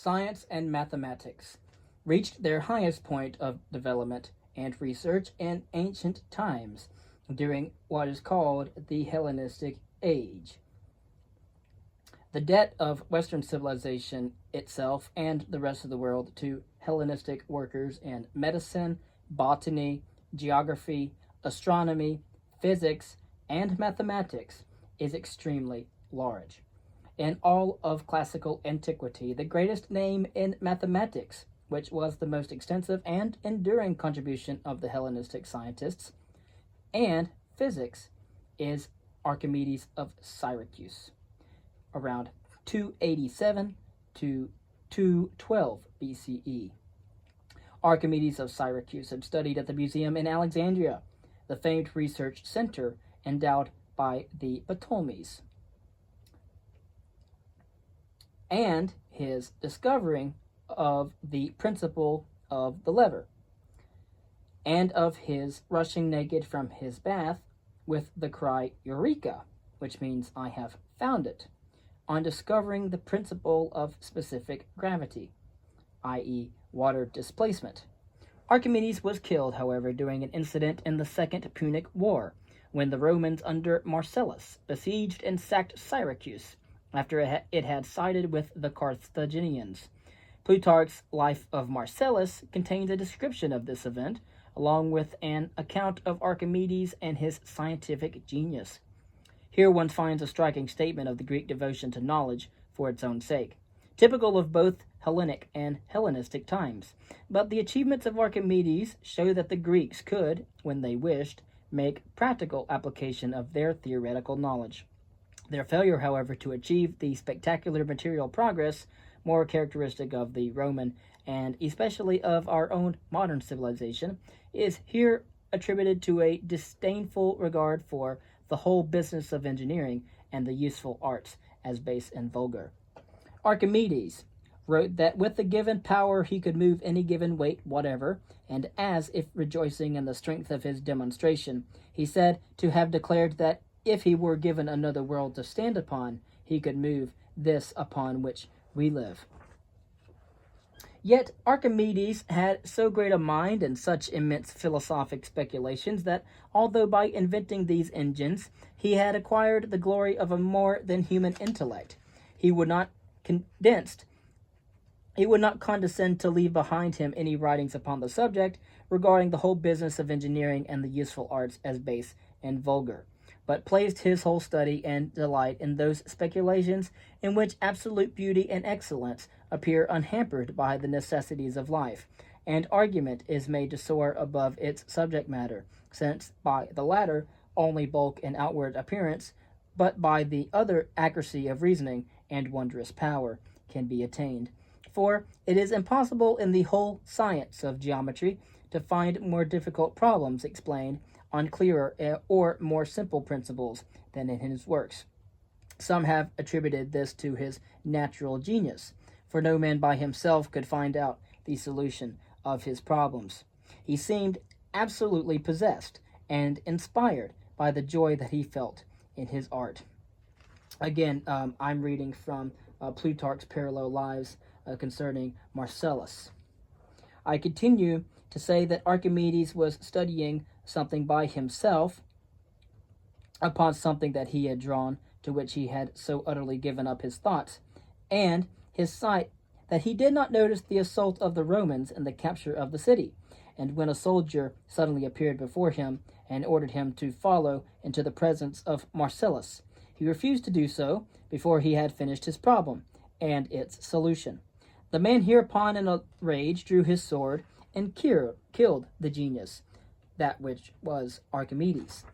science and mathematics reached their highest point of development and research in ancient times during what is called the Hellenistic Age. The debt of Western civilization itself and the rest of the world to Hellenistic workers in medicine, botany, geography, astronomy, physics, and mathematics is extremely large. In all of classical antiquity, the greatest name in mathematics, which was the most extensive and enduring contribution of the Hellenistic scientists, and physics, is Archimedes of Syracuse, around 287 to 212 BCE. Archimedes of Syracuse had studied at the museum in Alexandria, the famed research center endowed by the Ptolemies. And his discovering of the principle of the lever, and of his rushing naked from his bath with the cry Eureka, which means I have found it, on discovering the principle of specific gravity, i.e., water displacement. Archimedes was killed, however, during an incident in the Second Punic War, when the Romans under Marcellus besieged and sacked Syracuse after it had sided with the Carthaginians. Plutarch's Life of Marcellus contains a description of this event, along with an account of Archimedes and his scientific genius. Here one finds a striking statement of the Greek devotion to knowledge for its own sake, typical of both Hellenic and Hellenistic times. But the achievements of Archimedes show that the Greeks could, when they wished, make practical application of their theoretical knowledge. Their failure, however, to achieve the spectacular material progress more characteristic of the Roman and especially of our own modern civilization, is here attributed to a disdainful regard for the whole business of engineering and the useful arts as base and vulgar. Archimedes wrote that with the given power he could move any given weight whatever, and as if rejoicing in the strength of his demonstration, he said to have declared that if he were given another world to stand upon, he could move this upon which we live. Yet Archimedes had so great a mind and such immense philosophic speculations that, although by inventing these engines he had acquired the glory of a more than human intellect, he would not condescend to leave behind him any writings upon the subject, regarding the whole business of engineering and the useful arts as base and vulgar, but placed his whole study and delight in those speculations in which absolute beauty and excellence appear unhampered by the necessities of life, and argument is made to soar above its subject matter, since by the latter only bulk and outward appearance, but by the other accuracy of reasoning and wondrous power can be attained. For it is impossible in the whole science of geometry to find more difficult problems explained on clearer or more simple principles than in his works. Some have attributed this to his natural genius, for no man by himself could find out the solution of his problems. He seemed absolutely possessed and inspired by the joy that he felt in his art. Again, I'm reading from Plutarch's Parallel Lives concerning Marcellus. I continue to say that Archimedes was studying something by himself upon something that he had drawn, to which he had so utterly given up his thoughts, and his sight, that he did not notice the assault of the Romans and the capture of the city, and when a soldier suddenly appeared before him and ordered him to follow into the presence of Marcellus, he refused to do so before he had finished his problem and its solution. The man hereupon in a rage drew his sword and killed the genius, that which was Archimedes.